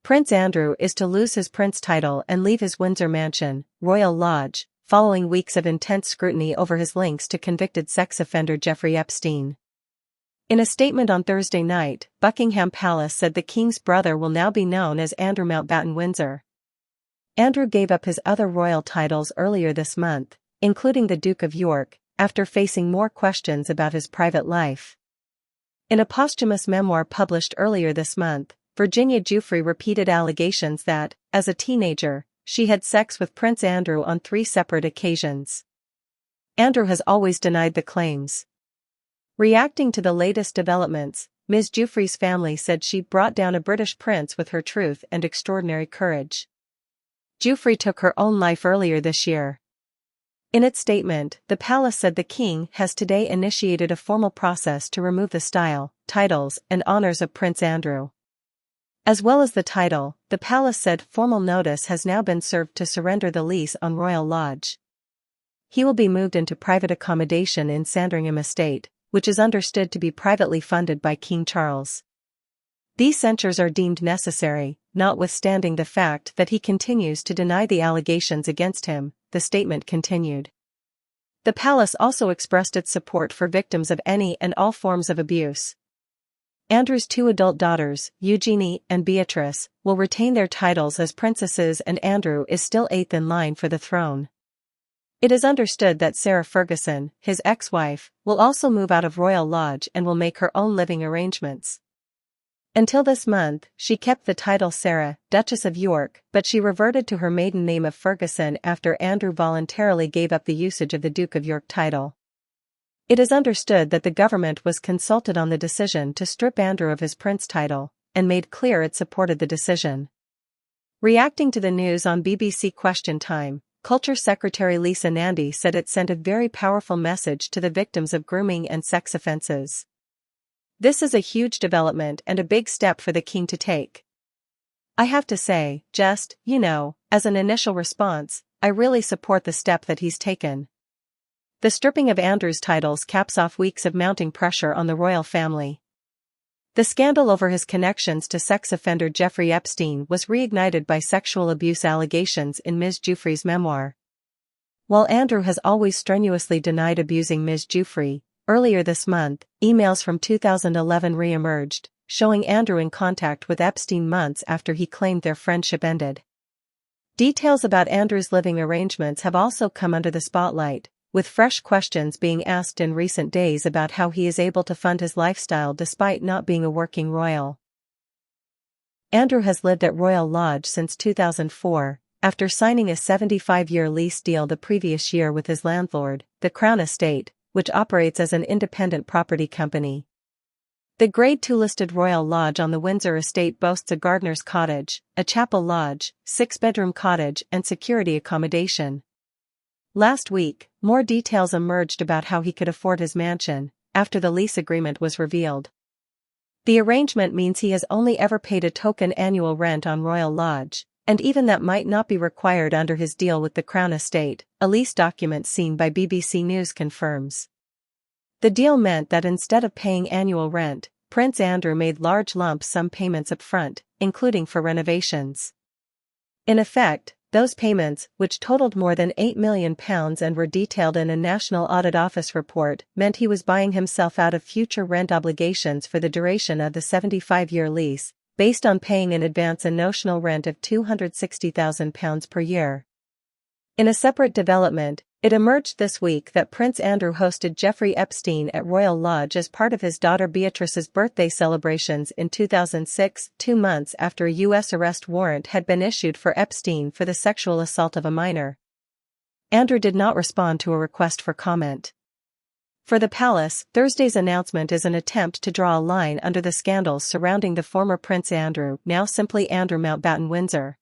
Prince Andrew is to lose his prince title and leave his Windsor mansion, Royal Lodge, following weeks of intense scrutiny over his links to convicted sex offender Jeffrey Epstein. In a statement on Thursday night, Buckingham Palace said the king's brother will now be known as Andrew Mountbatten Windsor. Andrew gave up his other royal titles earlier this month, including the Duke of York, after facing more questions about his private life. In a posthumous memoir published earlier this month, Virginia Giuffre repeated allegations that, as a teenager, she had sex with Prince Andrew on 3 separate occasions. Andrew has always denied the claims. Reacting to the latest developments, Ms. Giuffre's family said she brought down a British prince with her truth and extraordinary courage. Giuffre took her own life earlier this year. In its statement, the palace said the king has today initiated a formal process to remove the style, titles, and honors of Prince Andrew. As well as the title, the palace said formal notice has now been served to surrender the lease on Royal Lodge. He will be moved into private accommodation in Sandringham Estate, which is understood to be privately funded by King Charles. These censures are deemed necessary, notwithstanding the fact that he continues to deny the allegations against him, the statement continued. The palace also expressed its support for victims of any and all forms of abuse. Andrew's 2 adult daughters, Eugenie and Beatrice, will retain their titles as princesses, and Andrew is still 8th in line for the throne. It is understood that Sarah Ferguson, his ex-wife, will also move out of Royal Lodge and will make her own living arrangements. Until this month, she kept the title Sarah, Duchess of York, but she reverted to her maiden name of Ferguson after Andrew voluntarily gave up the usage of the Duke of York title. It is understood that the government was consulted on the decision to strip Andrew of his prince title, and made clear it supported the decision. Reacting to the news on BBC Question Time, Culture Secretary Lisa Nandy said it sent a very powerful message to the victims of grooming and sex offences. This is a huge development and a big step for the king to take. I have to say, just, as an initial response, I really support the step that he's taken. The stripping of Andrew's titles caps off weeks of mounting pressure on the royal family. The scandal over his connections to sex offender Jeffrey Epstein was reignited by sexual abuse allegations in Ms. Giuffre's memoir. While Andrew has always strenuously denied abusing Ms. Giuffre, earlier this month, emails from 2011 re-emerged, showing Andrew in contact with Epstein months after he claimed their friendship ended. Details about Andrew's living arrangements have also come under the spotlight, with fresh questions being asked in recent days about how he is able to fund his lifestyle despite not being a working royal. Andrew has lived at Royal Lodge since 2004, after signing a 75-year lease deal the previous year with his landlord, the Crown Estate, which operates as an independent property company. The Grade II listed Royal Lodge on the Windsor estate boasts a gardener's cottage, a chapel lodge, 6-bedroom cottage, and security accommodation. Last week, more details emerged about how he could afford his mansion, after the lease agreement was revealed. The arrangement means he has only ever paid a token annual rent on Royal Lodge, and even that might not be required under his deal with the Crown Estate, a lease document seen by BBC News confirms. The deal meant that instead of paying annual rent, Prince Andrew made large lump sum payments up front, including for renovations. In effect, those payments, which totaled more than £8 million and were detailed in a National Audit Office report, meant he was buying himself out of future rent obligations for the duration of the 75-year lease, based on paying in advance a notional rent of £260,000 per year. In a separate development, it emerged this week that Prince Andrew hosted Jeffrey Epstein at Royal Lodge as part of his daughter Beatrice's birthday celebrations in 2006, 2 months after a U.S. arrest warrant had been issued for Epstein for the sexual assault of a minor. Andrew did not respond to a request for comment. For the palace, Thursday's announcement is an attempt to draw a line under the scandals surrounding the former Prince Andrew, now simply Andrew Mountbatten Windsor.